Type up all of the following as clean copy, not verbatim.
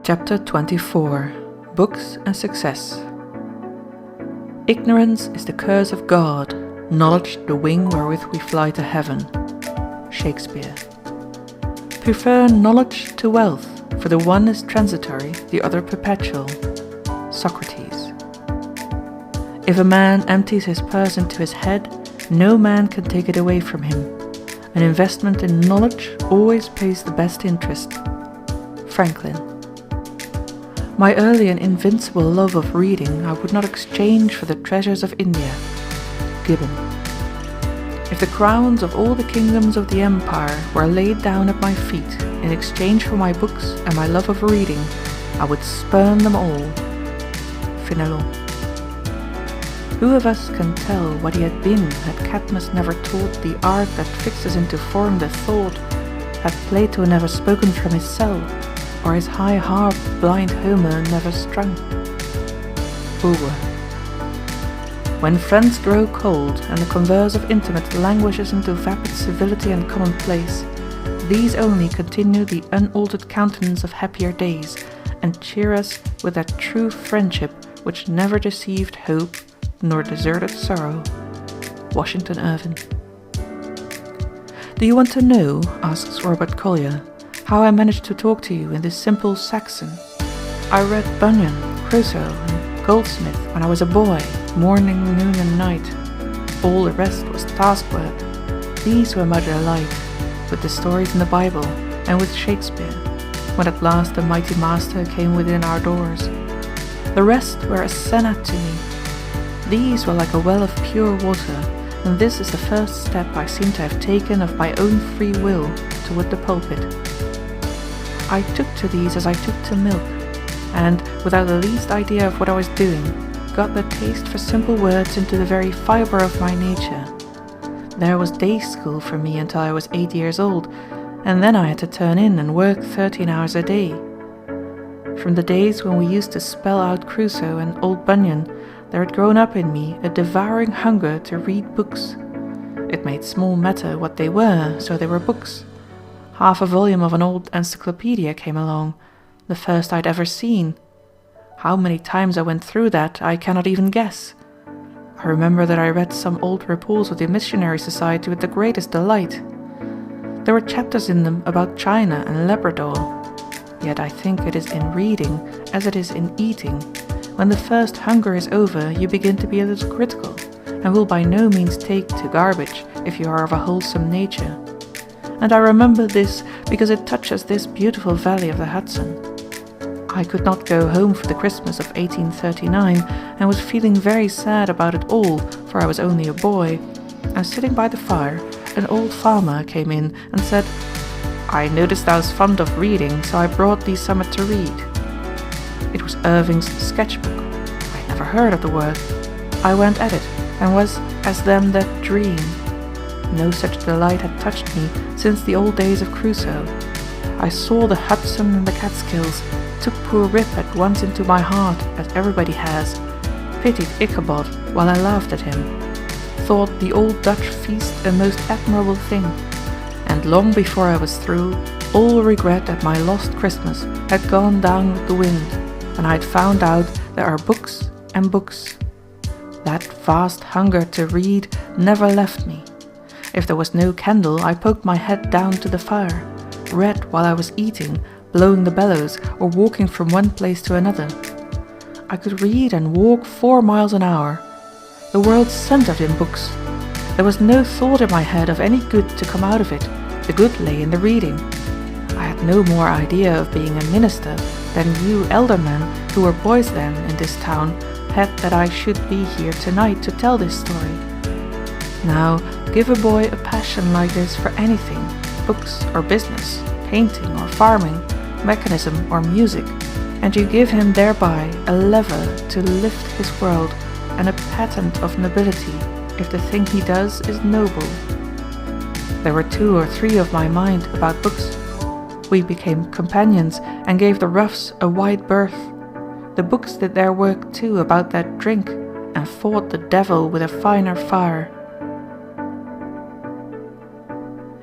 Chapter 24. Books and Success. Ignorance is the curse of God, knowledge the wing wherewith we fly to heaven. Shakespeare. Prefer knowledge to wealth, for the one is transitory, the other perpetual. Socrates. If a man empties his purse into his head, no man can take it away from him. An investment in knowledge always pays the best interest. Franklin. My early and invincible love of reading I would not exchange for the treasures of India. Gibbon. If the crowns of all the kingdoms of the empire were laid down at my feet in exchange for my books and my love of reading, I would spurn them all. Fénelon. Who of us can tell what he had been had Cadmus never taught the art that fixes into form the thought, had Plato never spoken from his cell, or his high harp blind Homer never strung? Bulwer. When friends grow cold, and the converse of intimate languishes into vapid civility and commonplace, these only continue the unaltered countenance of happier days, and cheer us with that true friendship which never deceived hope, nor deserted sorrow. Washington Irving. Do you want to know, asks Robert Collier, how I managed to talk to you in this simple Saxon? I read Bunyan, Crusoe, and Goldsmith when I was a boy, morning, noon, and night. All the rest was task work. These were my delight, with the stories in the Bible, and with Shakespeare, when at last the mighty master came within our doors. The rest were a senate to me. These were like a well of pure water, and this is the first step I seem to have taken of my own free will toward the pulpit. I took to these as I took to milk, and, without the least idea of what I was doing, got the taste for simple words into the very fibre of my nature. There was day school for me until I was 8 years old, and then I had to turn in and work 13 hours a day. From the days when we used to spell out Crusoe and old Bunyan, there had grown up in me a devouring hunger to read books. It made small matter what they were, so they were books. Half a volume of an old encyclopedia came along, the first I'd ever seen. How many times I went through that I cannot even guess. I remember that I read some old reports of the Missionary Society with the greatest delight. There were chapters in them about China and Labrador. Yet I think it is in reading as it is in eating. When the first hunger is over, you begin to be a little critical, and will by no means take to garbage if you are of a wholesome nature. And I remember this because it touches this beautiful valley of the Hudson. I could not go home for the Christmas of 1839, and was feeling very sad about it all, for I was only a boy, and sitting by the fire, an old farmer came in and said, "I noticed thou's fond of reading, so I brought thee summat to read." It was Irving's sketchbook. I had never heard of the work. I went at it, and was as them that dream. No such delight had touched me since the old days of Crusoe. I saw the Hudson and the Catskills, took poor Rip at once into my heart, as everybody has, pitied Ichabod while I laughed at him, thought the old Dutch feast a most admirable thing, and long before I was through, all regret at my lost Christmas had gone down with the wind, and I had found out there are books and books. That vast hunger to read never left me. If there was no candle, I poked my head down to the fire, read while I was eating, blowing the bellows, or walking from one place to another. I could read and walk 4 miles an hour. The world centered in books. There was no thought in my head of any good to come out of it. The good lay in the reading. I had no more idea of being a minister than you elder men, who were boys then in this town, had that I should be here tonight to tell this story. Now, give a boy a passion like this for anything, books or business, painting or farming, mechanism or music, and you give him thereby a lever to lift his world and a patent of nobility, if the thing he does is noble. There were 2 or 3 of my mind about books. We became companions and gave the roughs a wide berth. The books did their work too about that drink, and fought the devil with a finer fire.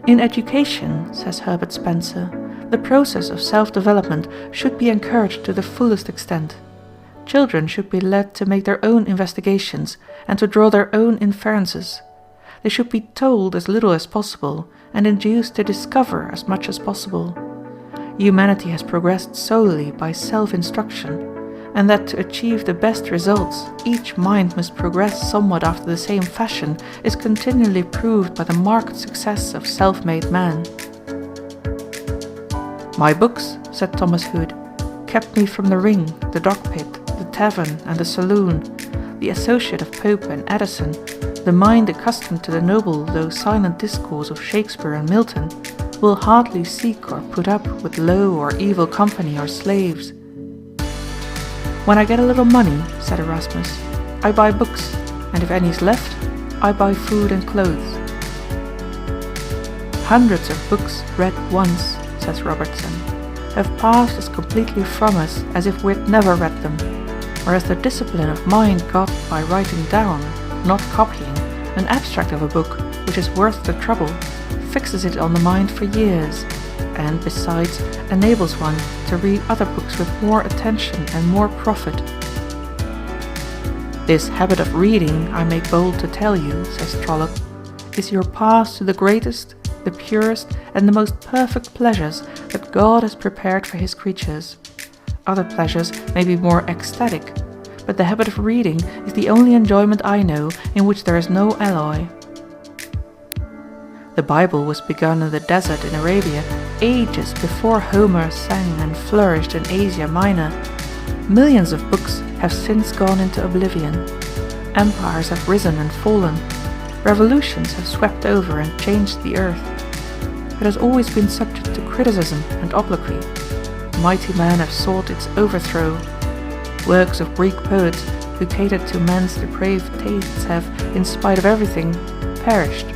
In education, says Herbert Spencer, the process of self-development should be encouraged to the fullest extent. Children should be led to make their own investigations and to draw their own inferences. They should be told as little as possible and induced to discover as much as possible. Humanity has progressed solely by self-instruction, and that to achieve the best results, each mind must progress somewhat after the same fashion is continually proved by the marked success of self-made man. My books, said Thomas Hood, kept me from the ring, the dog pit, the tavern and the saloon. The associate of Pope and Addison, the mind accustomed to the noble though silent discourse of Shakespeare and Milton, will hardly seek or put up with low or evil company or slaves. When I get a little money, said Erasmus, I buy books, and if any is left, I buy food and clothes. Hundreds of books read once, says Robertson, have passed as completely from us as if we had never read them, whereas the discipline of mind got by writing down, not copying, an abstract of a book which is worth the trouble, fixes it on the mind for years, and besides enables one to read other books with more attention and more profit. This habit of reading, I make bold to tell you, says Trollope, is your path to the greatest, the purest, and the most perfect pleasures that God has prepared for His creatures. Other pleasures may be more ecstatic, but the habit of reading is the only enjoyment I know in which there is no alloy. The Bible was begun in the desert in Arabia ages before Homer sang and flourished in Asia Minor. Millions of books have since gone into oblivion. Empires have risen and fallen. Revolutions have swept over and changed the earth. It has always been subject to criticism and obloquy. Mighty men have sought its overthrow. Works of Greek poets who catered to men's depraved tastes have, in spite of everything, perished.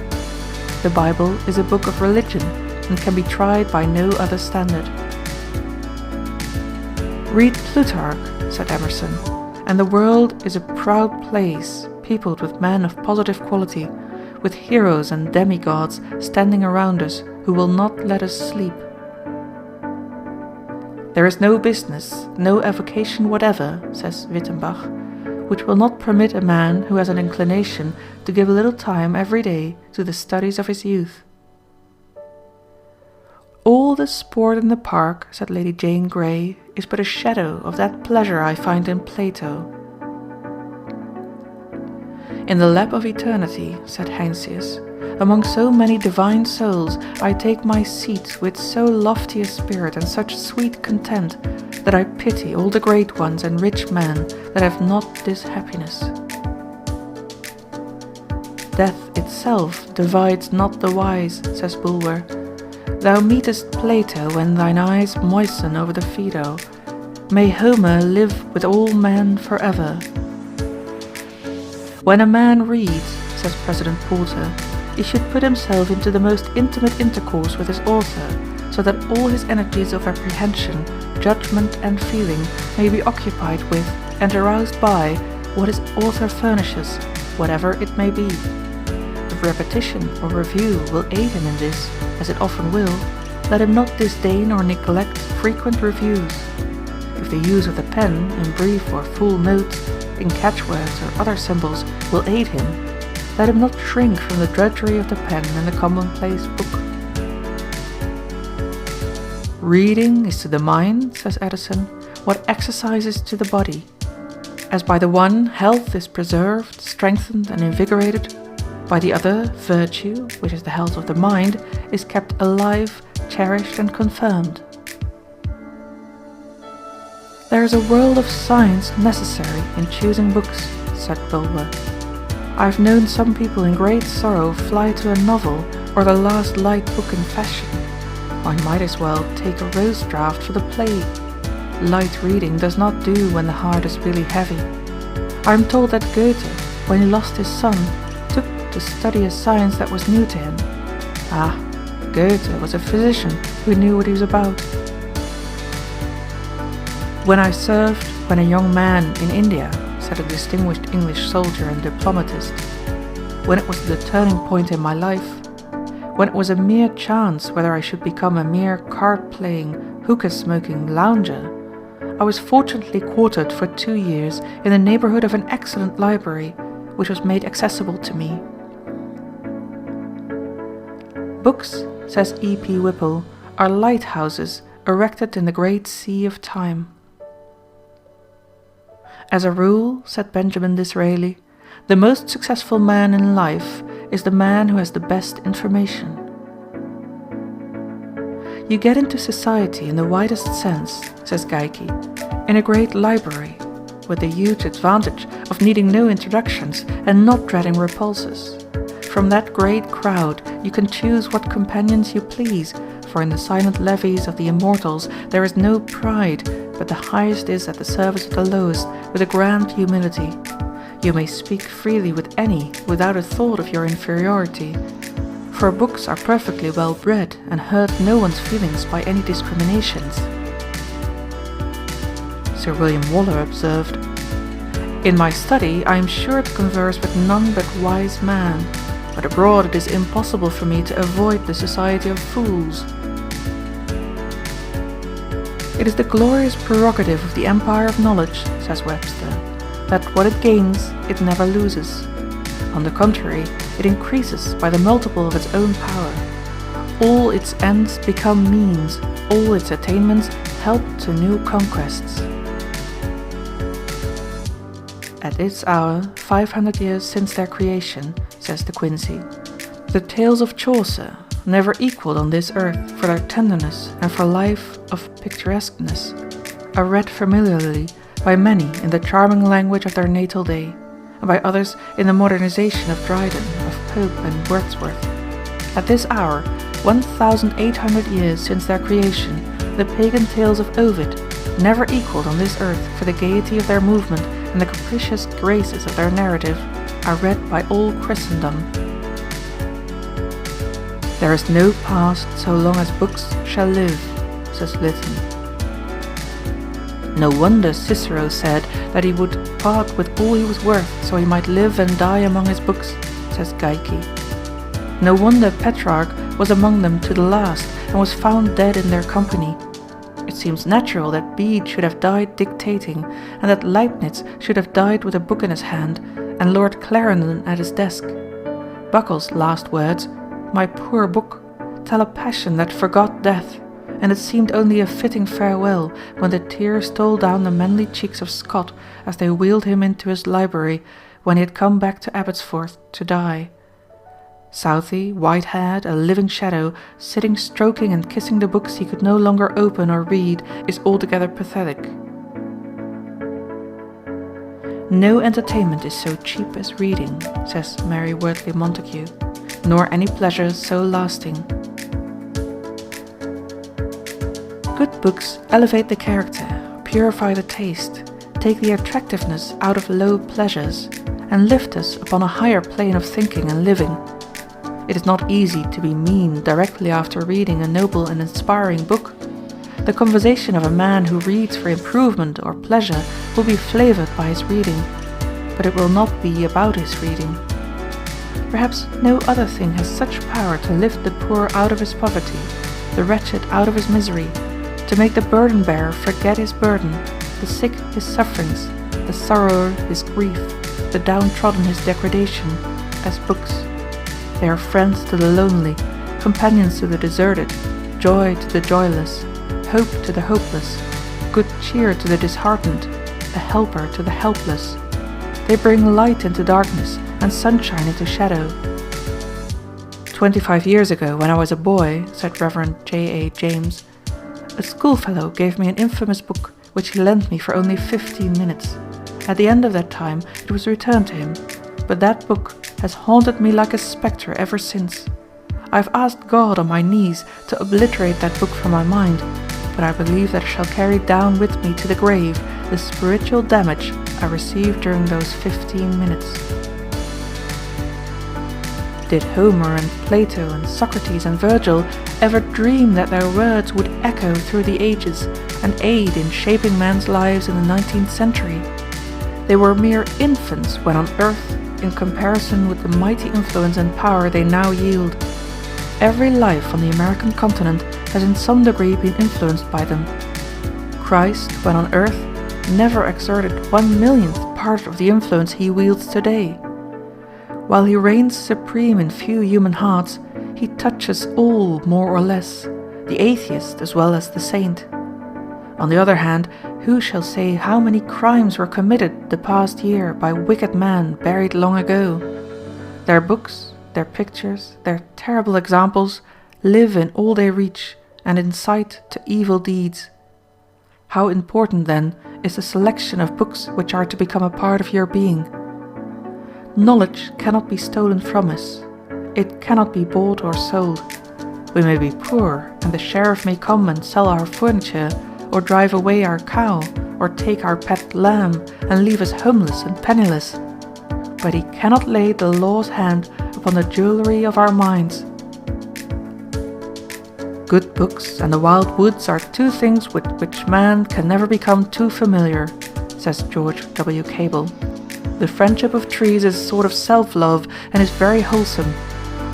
The Bible is a book of religion and can be tried by no other standard. Read Plutarch, said Emerson, and the world is a proud place, peopled with men of positive quality, with heroes and demigods standing around us who will not let us sleep. There is no business, no avocation whatever, says Wittenbach, which will not permit a man who has an inclination to give a little time every day to the studies of his youth. All the sport in the park, said Lady Jane Grey, is but a shadow of that pleasure I find in Plato. In the lap of eternity, said Heinsius, among so many divine souls I take my seat with so lofty a spirit and such sweet content that I pity all the great ones and rich men that have not this happiness. Death itself divides not the wise, says Bulwer. Thou meetest Plato when thine eyes moisten over the Phaedo. May Homer live with all men forever. When a man reads, says President Porter, he should put himself into the most intimate intercourse with his author, so that all his energies of apprehension, judgment and feeling may be occupied with and aroused by what his author furnishes, whatever it may be. If repetition or review will aid him in this, as it often will, let him not disdain or neglect frequent reviews. If the use of the pen, in brief or full notes, in catchwords or other symbols, will aid him, let him not shrink from the drudgery of the pen and the commonplace book. Reading is to the mind, says Addison, what exercise is to the body. As by the one health is preserved, strengthened and invigorated, by the other virtue, which is the health of the mind, is kept alive, cherished and confirmed. There is a world of science necessary in choosing books, said Bulwer. I have known some people in great sorrow fly to a novel or the last light book in fashion. One might as well take a rose draught for the plague. Light reading does not do when the heart is really heavy. I am told that Goethe, when he lost his son, took to study a science that was new to him. Ah, Goethe was a physician who knew what he was about. When I served when a young man in India, said a distinguished English soldier and diplomatist, when it was the turning point in my life, when it was a mere chance whether I should become a mere card-playing, hookah-smoking lounger, I was fortunately quartered for 2 years in the neighborhood of an excellent library, which was made accessible to me. Books, says E.P. Whipple, are lighthouses erected in the great sea of time. As a rule, said Benjamin Disraeli, the most successful man in life is the man who has the best information. You get into society in the widest sense, says Geikie, in a great library, with the huge advantage of needing no introductions and not dreading repulses. From that great crowd you can choose what companions you please, for in the silent levees of the immortals there is no pride, but the highest is at the service of the lowest, with a grand humility. You may speak freely with any without a thought of your inferiority, for books are perfectly well bred and hurt no one's feelings by any discriminations. Sir William Waller observed, "In my study I am sure to converse with none but wise men, but abroad it is impossible for me to avoid the society of fools." It is the glorious prerogative of the empire of knowledge, says Webster, that what it gains it never loses. On the contrary, it increases by the multiple of its own power. All its ends become means, all its attainments help to new conquests. At this hour, 500 years since their creation, says De Quincey, the tales of Chaucer, never equalled on this earth for their tenderness and for life of picturesqueness, are read familiarly by many in the charming language of their natal day, and by others in the modernization of Dryden, of Pope and Wordsworth. At this hour, 1,800 years since their creation, the pagan tales of Ovid, never equalled on this earth for the gaiety of their movement and the capricious graces of their narrative, are read by all Christendom. There is no past so long as books shall live, says Lytton. No wonder Cicero said that he would part with all he was worth so he might live and die among his books, says Geikie. No wonder Petrarch was among them to the last and was found dead in their company. It seems natural that Bede should have died dictating, and that Leibniz should have died with a book in his hand, and Lord Clarendon at his desk. Buckle's last words, "My poor book," tell a passion that forgot death, and it seemed only a fitting farewell when the tears stole down the manly cheeks of Scott as they wheeled him into his library when he had come back to Abbotsford to die. Southey, white-haired, a living shadow, sitting stroking and kissing the books he could no longer open or read, is altogether pathetic. No entertainment is so cheap as reading, says Mary Wortley Montagu, nor any pleasure so lasting. Good books elevate the character, purify the taste, take the attractiveness out of low pleasures, and lift us upon a higher plane of thinking and living. It is not easy to be mean directly after reading a noble and inspiring book. The conversation of a man who reads for improvement or pleasure will be flavored by his reading, but it will not be about his reading. Perhaps no other thing has such power to lift the poor out of his poverty, the wretched out of his misery, to make the burden-bearer forget his burden, the sick his sufferings, the sorrower his grief, the downtrodden his degradation, as books. They are friends to the lonely, companions to the deserted, joy to the joyless, hope to the hopeless, good cheer to the disheartened, a helper to the helpless. They bring light into darkness and sunshine into shadow. 25 years ago, when I was a boy, said Reverend J.A. James, a schoolfellow gave me an infamous book which he lent me for only 15 minutes. At the end of that time it was returned to him, but that book has haunted me like a spectre ever since. I have asked God on my knees to obliterate that book from my mind, but I believe that I shall carry down with me to the grave the spiritual damage I received during those 15 minutes. Did Homer and Plato and Socrates and Virgil ever dream that their words would echo through the ages and aid in shaping men's lives in the 19th century? They were mere infants when on earth in comparison with the mighty influence and power they now yield. Every life on the American continent has in some degree been influenced by them. Christ, when on earth, never exerted 1/1,000,000th part of the influence he wields today. While he reigns supreme in few human hearts, he touches all more or less, the atheist as well as the saint. On the other hand, who shall say how many crimes were committed the past year by wicked men buried long ago? Their books, their pictures, their terrible examples live in all they reach and incite to evil deeds. How important, then, is the selection of books which are to become a part of your being. Knowledge cannot be stolen from us. It cannot be bought or sold. We may be poor, and the sheriff may come and sell our furniture, or drive away our cow, or take our pet lamb, and leave us homeless and penniless. But he cannot lay the law's hand upon the jewelry of our minds. Good books and the wild woods are two things with which man can never become too familiar, says George W. Cable. The friendship of trees is a sort of self-love and is very wholesome.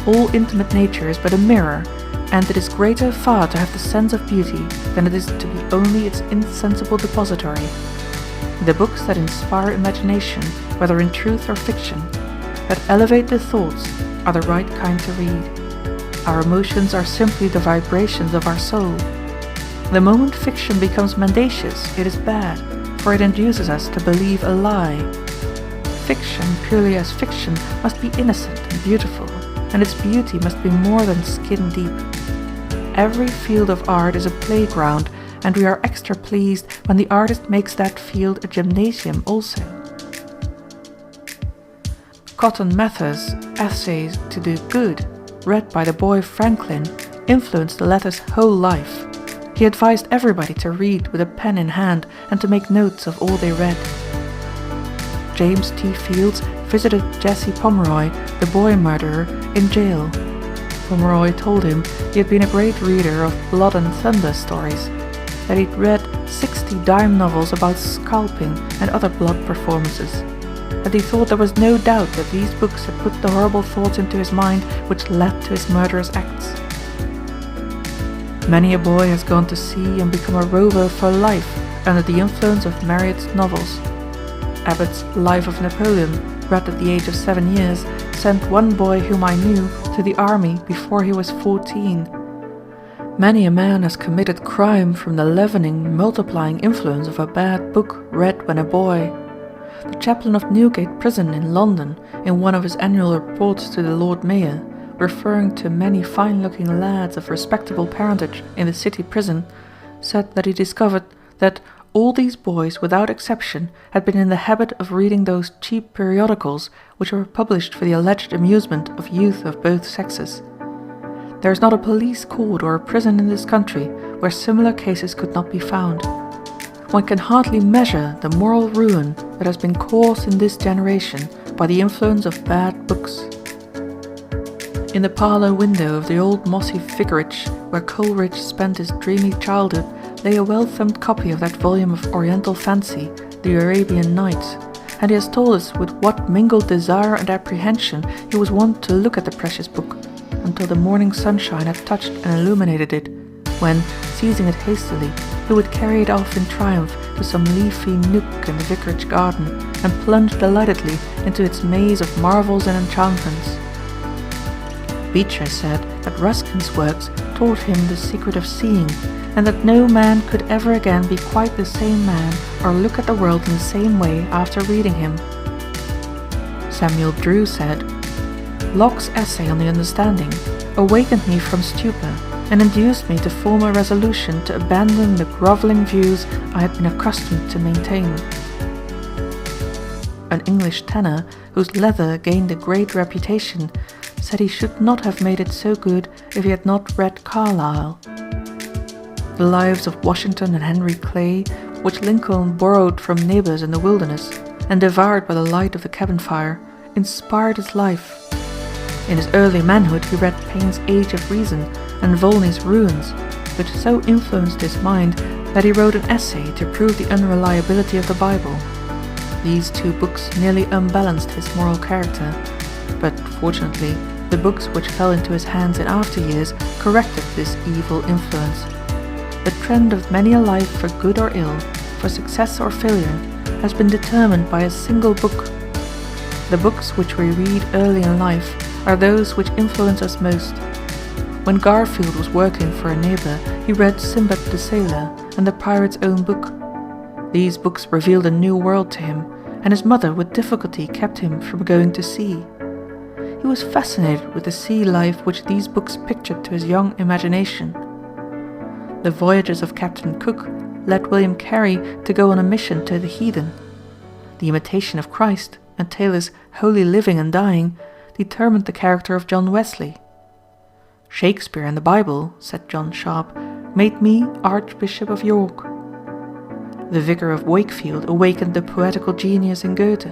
All intimate nature is but a mirror, and it is greater far to have the sense of beauty than it is to be only its insensible depository. The books that inspire imagination, whether in truth or fiction, that elevate the thoughts, are the right kind to read. Our emotions are simply the vibrations of our soul. The moment fiction becomes mendacious, it is bad, for it induces us to believe a lie. Fiction, purely as fiction, must be innocent and beautiful, and its beauty must be more than skin deep. Every field of art is a playground, and we are extra pleased when the artist makes that field a gymnasium also. Cotton Mather's Essays to Do Good, read by the boy Franklin, influenced the latter's whole life. He advised everybody to read with a pen in hand and to make notes of all they read. James T. Fields visited Jesse Pomeroy, the boy murderer, in jail. Pomeroy told him he had been a great reader of blood and thunder stories, that he'd read 60 dime novels about scalping and other blood performances, that he thought there was no doubt that these books had put the horrible thoughts into his mind which led to his murderous acts. Many a boy has gone to sea and become a rover for life under the influence of Marryat's novels. Abbott's Life of Napoleon, read at the age of 7 years, sent one boy whom I knew to the army before he was 14. Many a man has committed crime from the leavening, multiplying influence of a bad book read when a boy. The chaplain of Newgate Prison in London, in one of his annual reports to the Lord Mayor, referring to many fine-looking lads of respectable parentage in the city prison, said that he discovered that all these boys, without exception, had been in the habit of reading those cheap periodicals which were published for the alleged amusement of youth of both sexes. There is not a police court or a prison in this country where similar cases could not be found. One can hardly measure the moral ruin that has been caused in this generation by the influence of bad books. In the parlour window of the old mossy vicarage where Coleridge spent his dreamy childhood lay a well-thumbed copy of that volume of Oriental fancy, The Arabian Nights, and he has told us with what mingled desire and apprehension he was wont to look at the precious book, until the morning sunshine had touched and illuminated it, when, seizing it hastily, he would carry it off in triumph to some leafy nook in the vicarage garden, and plunge delightedly into its maze of marvels and enchantments. Beecher said that Ruskin's works taught him the secret of seeing, and that no man could ever again be quite the same man or look at the world in the same way after reading him. Samuel Drew said, Locke's essay on the understanding awakened me from stupor and induced me to form a resolution to abandon the grovelling views I had been accustomed to maintain. An English tenor, whose leather gained a great reputation, said he should not have made it so good if he had not read Carlyle. The lives of Washington and Henry Clay, which Lincoln borrowed from neighbors in the wilderness and devoured by the light of the cabin fire, inspired his life. In his early manhood he read Paine's Age of Reason and Volney's Ruins, which so influenced his mind that he wrote an essay to prove the unreliability of the Bible. These two books nearly unbalanced his moral character, but fortunately, the books which fell into his hands in after years corrected this evil influence. The trend of many a life for good or ill, for success or failure, has been determined by a single book. The books which we read early in life are those which influence us most. When Garfield was working for a neighbor, he read Sinbad the Sailor and The Pirate's Own Book. These books revealed a new world to him, and his mother with difficulty kept him from going to sea. He was fascinated with the sea life which these books pictured to his young imagination. The Voyages of Captain Cook led William Carey to go on a mission to the heathen. The Imitation of Christ and Taylor's Holy Living and Dying determined the character of John Wesley. Shakespeare and the Bible, said John Sharp, made me Archbishop of York. The Vicar of Wakefield awakened the poetical genius in Goethe.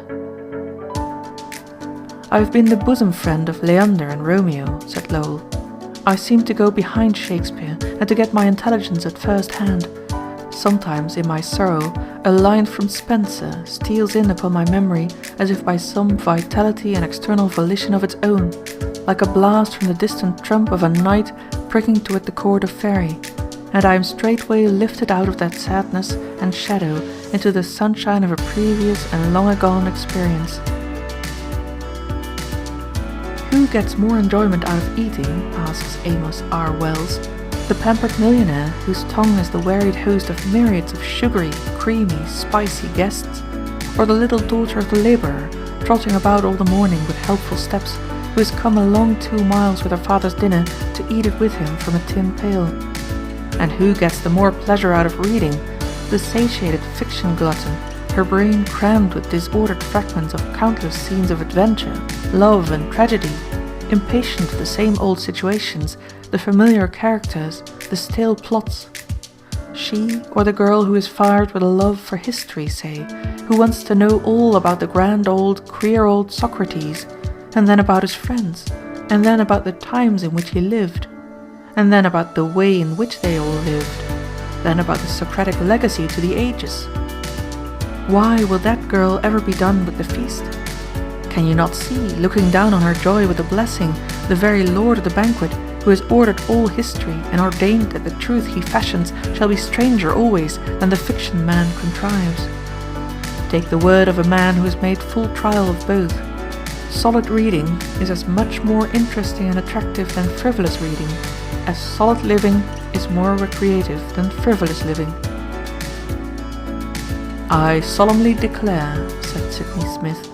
I have been the bosom friend of Leander and Romeo, said Lowell. I seem to go behind Shakespeare and to get my intelligence at first hand. Sometimes in my sorrow a line from Spenser steals in upon my memory as if by some vitality and external volition of its own, like a blast from the distant trump of a knight pricking toward the court of Faery, and I am straightway lifted out of that sadness and shadow into the sunshine of a previous and long-agone experience. Who gets more enjoyment out of eating, asks Amos R. Wells, the pampered millionaire whose tongue is the wearied host of myriads of sugary, creamy, spicy guests, or the little daughter of the laborer, trotting about all the morning with helpful steps, who has come a long 2 miles with her father's dinner to eat it with him from a tin pail? And who gets the more pleasure out of reading, the satiated fiction glutton, her brain crammed with disordered fragments of countless scenes of adventure, love and tragedy, impatient of the same old situations, the familiar characters, the stale plots? She or the girl who is fired with a love for history, say, who wants to know all about the grand old, queer old Socrates, and then about his friends, and then about the times in which he lived, and then about the way in which they all lived, then about the Socratic legacy to the ages? Why will that girl ever be done with the feast? Can you not see, looking down on her joy with a blessing, the very lord of the banquet, who has ordered all history and ordained that the truth he fashions shall be stranger always than the fiction man contrives? Take the word of a man who has made full trial of both. Solid reading is as much more interesting and attractive than frivolous reading, as solid living is more recreative than frivolous living. I solemnly declare, said Sidney Smith,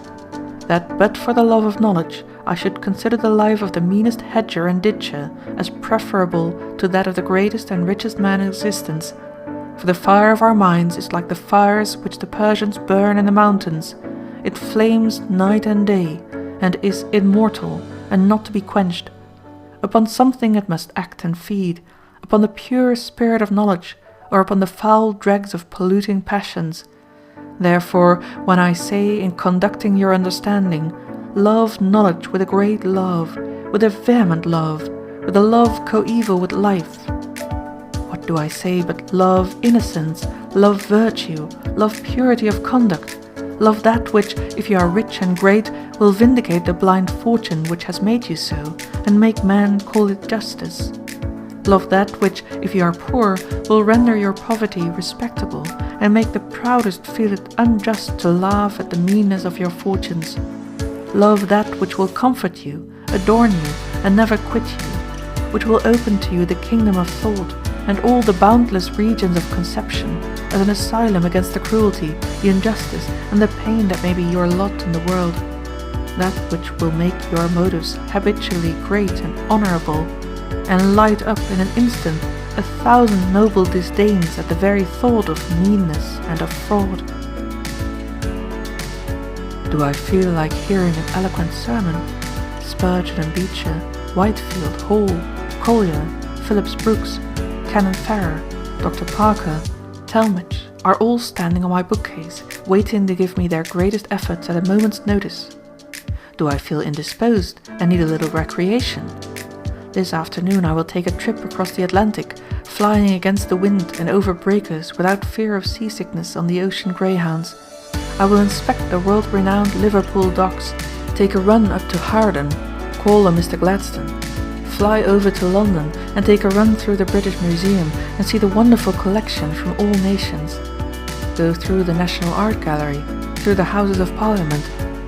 that but for the love of knowledge, I should consider the life of the meanest hedger and ditcher as preferable to that of the greatest and richest man in existence, for the fire of our minds is like the fires which the Persians burn in the mountains. It flames night and day, and is immortal, and not to be quenched. Upon something it must act and feed, upon the pure spirit of knowledge, or upon the foul dregs of polluting passions. Therefore, when I say in conducting your understanding, love knowledge with a great love, with a vehement love, with a love coeval with life, what do I say but love innocence, love virtue, love purity of conduct, love that which, if you are rich and great, will vindicate the blind fortune which has made you so, and make man call it justice. Love that which, if you are poor, will render your poverty respectable, and make the proudest feel it unjust to laugh at the meanness of your fortunes. Love that which will comfort you, adorn you, and never quit you, which will open to you the kingdom of thought, and all the boundless regions of conception, as an asylum against the cruelty, the injustice, and the pain that may be your lot in the world. That which will make your motives habitually great and honorable, and light up in an instant 1,000 noble disdains at the very thought of meanness and of fraud. Do I feel like hearing an eloquent sermon? Spurgeon and Beecher, Whitefield, Hall, Collier, Phillips Brooks, Canon Farrer, Dr. Parker, Talmage are all standing on my bookcase, waiting to give me their greatest efforts at a moment's notice. Do I feel indisposed and need a little recreation? This afternoon I will take a trip across the Atlantic, flying against the wind and over breakers without fear of seasickness on the ocean greyhounds. I will inspect the world-renowned Liverpool docks, take a run up to Hawarden, call on Mr. Gladstone, fly over to London and take a run through the British Museum and see the wonderful collection from all nations, go through the National Art Gallery, through the Houses of Parliament,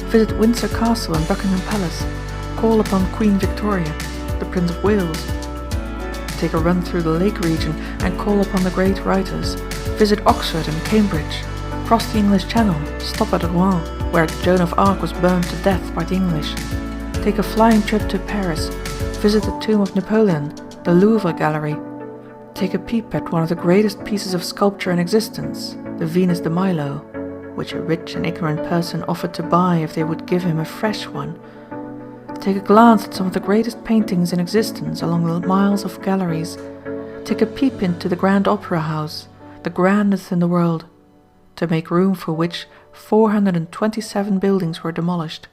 visit Windsor Castle and Buckingham Palace, call upon Queen Victoria, the Prince of Wales, take a run through the Lake region and call upon the great writers, visit Oxford and Cambridge, cross the English Channel, stop at Rouen, where Joan of Arc was burned to death by the English, take a flying trip to Paris, visit the tomb of Napoleon, the Louvre Gallery, take a peep at one of the greatest pieces of sculpture in existence, the Venus de Milo, which a rich and ignorant person offered to buy if they would give him a fresh one. Take a glance at some of the greatest paintings in existence along the miles of galleries. Take a peep into the Grand Opera House, the grandest in the world, to make room for which 427 buildings were demolished.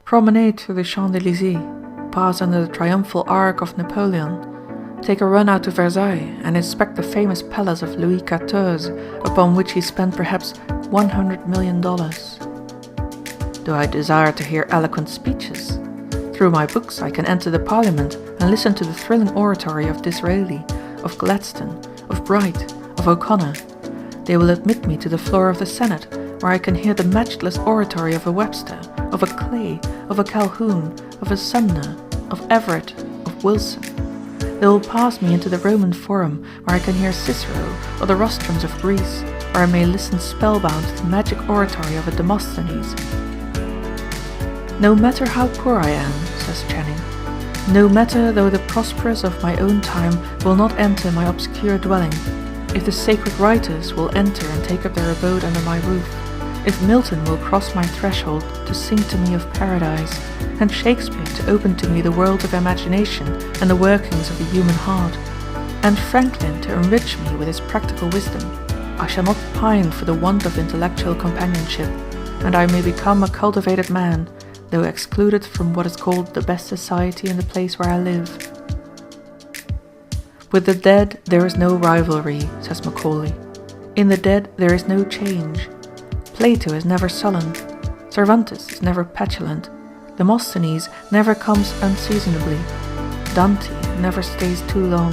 Promenade through the Champs-Élysées, pass under the triumphal arch of Napoleon, take a run out to Versailles and inspect the famous palace of Louis XIV, upon which he spent perhaps $100 million. Do I desire to hear eloquent speeches? Through my books I can enter the Parliament and listen to the thrilling oratory of Disraeli, of Gladstone, of Bright, of O'Connor. They will admit me to the floor of the Senate, where I can hear the matchless oratory of a Webster, of a Clay, of a Calhoun, of a Sumner, of Everett, of Wilson. They will pass me into the Roman Forum, where I can hear Cicero or the rostrums of Greece, where I may listen spellbound to the magic oratory of a Demosthenes. No matter how poor I am, says Channing, no matter though the prosperous of my own time will not enter my obscure dwelling, if the sacred writers will enter and take up their abode under my roof, if Milton will cross my threshold to sing to me of paradise, and Shakespeare to open to me the world of imagination and the workings of the human heart, and Franklin to enrich me with his practical wisdom, I shall not pine for the want of intellectual companionship, and I may become a cultivated man, though excluded from what is called the best society in the place where I live. With the dead there is no rivalry, says Macaulay. In the dead there is no change. Plato is never sullen. Cervantes is never petulant. Demosthenes never comes unseasonably. Dante never stays too long.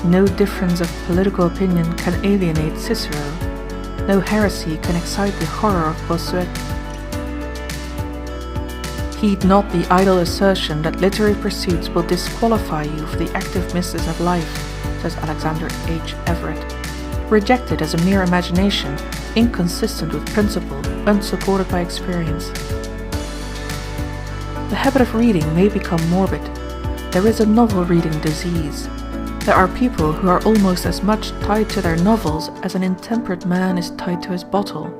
No difference of political opinion can alienate Cicero. No heresy can excite the horror of Bossuet. Heed not the idle assertion that literary pursuits will disqualify you for the active business of life, says Alexander H. Everett. Reject it as a mere imagination, inconsistent with principle, unsupported by experience. The habit of reading may become morbid. There is a novel reading disease. There are people who are almost as much tied to their novels as an intemperate man is tied to his bottle.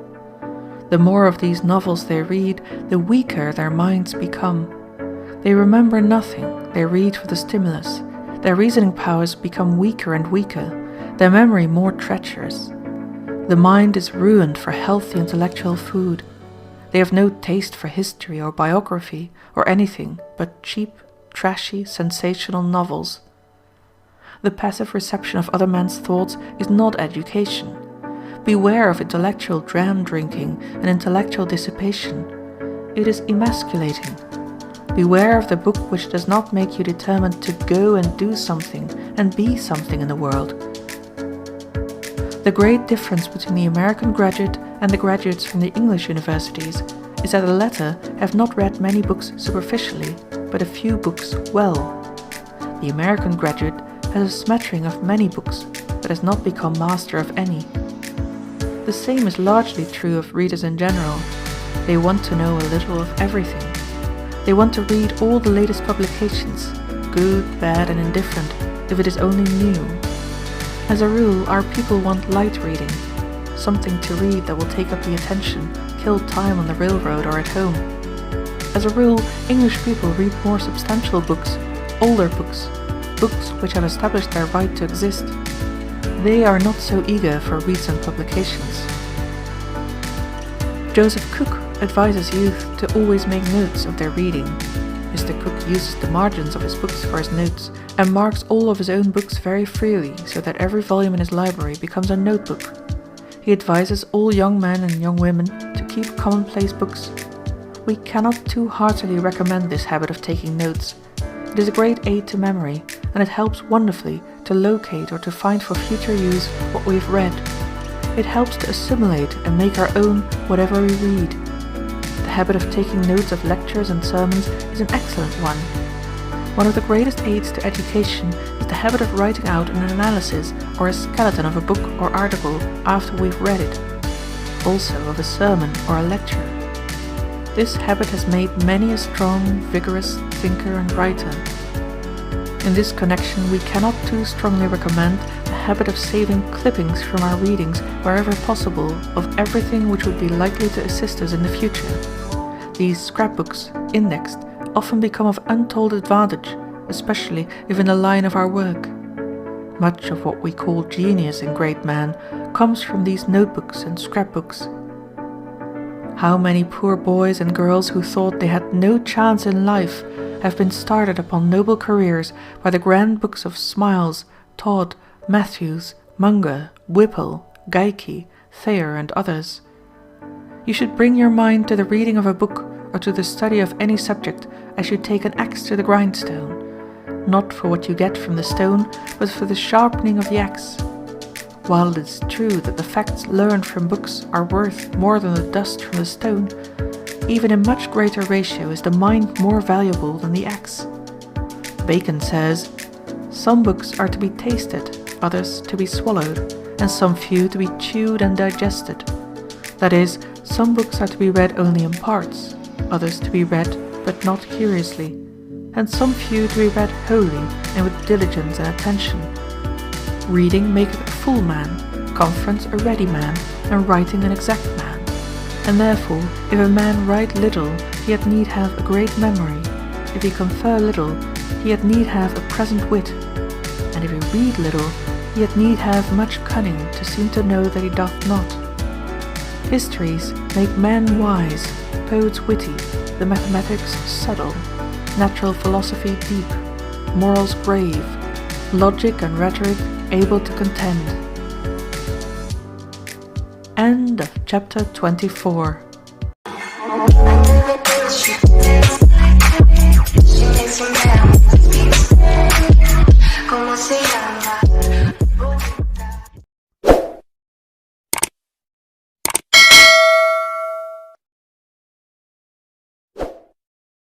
The more of these novels they read, the weaker their minds become. They remember nothing, they read for the stimulus. Their reasoning powers become weaker and weaker, their memory more treacherous. The mind is ruined for healthy intellectual food. They have no taste for history or biography or anything but cheap, trashy, sensational novels. The passive reception of other men's thoughts is not education. Beware of intellectual dram drinking and intellectual dissipation. It is emasculating. Beware of the book which does not make you determined to go and do something and be something in the world. The great difference between the American graduate and the graduates from the English universities is that the latter have not read many books superficially, but a few books well. The American graduate has a smattering of many books, but has not become master of any. The same is largely true of readers in general. They want to know a little of everything. They want to read all the latest publications, good, bad, and indifferent, if it is only new. As a rule, our people want light reading, something to read that will take up the attention, kill time on the railroad or at home. As a rule, English people read more substantial books, older books, books which have established their right to exist. They are not so eager for recent publications. Joseph Cook advises youth to always make notes of their reading. Mr. Cook uses the margins of his books for his notes and marks all of his own books very freely so that every volume in his library becomes a notebook. He advises all young men and young women to keep commonplace books. We cannot too heartily recommend this habit of taking notes. It is a great aid to memory, and it helps wonderfully to locate or to find for future use what we've read. It helps to assimilate and make our own whatever we read. The habit of taking notes of lectures and sermons is an excellent one. One of the greatest aids to education is the habit of writing out an analysis or a skeleton of a book or article after we've read it, also of a sermon or a lecture. This habit has made many a strong, vigorous thinker and writer. In this connection, we cannot too strongly recommend the habit of saving clippings from our readings wherever possible of everything which would be likely to assist us in the future. These scrapbooks, indexed, often become of untold advantage, especially if in the line of our work. Much of what we call genius in great men comes from these notebooks and scrapbooks. How many poor boys and girls who thought they had no chance in life have been started upon noble careers by the grand books of Smiles, Todd, Matthews, Munger, Whipple, Geikie, Thayer, and others. You should bring your mind to the reading of a book or to the study of any subject as you take an axe to the grindstone, not for what you get from the stone, but for the sharpening of the axe. While it is true that the facts learned from books are worth more than the dust from the stone, even in much greater ratio is the mind more valuable than the axe. Bacon says, "Some books are to be tasted, others to be swallowed, and some few to be chewed and digested." That is, some books are to be read only in parts, others to be read but not curiously, and some few to be read wholly and with diligence and attention. Reading maketh a full man, conference a ready man, and writing an exact man. And therefore, if a man write little, he had need have a great memory; if he confer little, he had need have a present wit; and if he read little, he had need have much cunning to seem to know that he doth not. Histories make men wise, poets witty, the mathematics subtle, natural philosophy deep, morals grave, logic and rhetoric able to contend. End of chapter 24. She makes me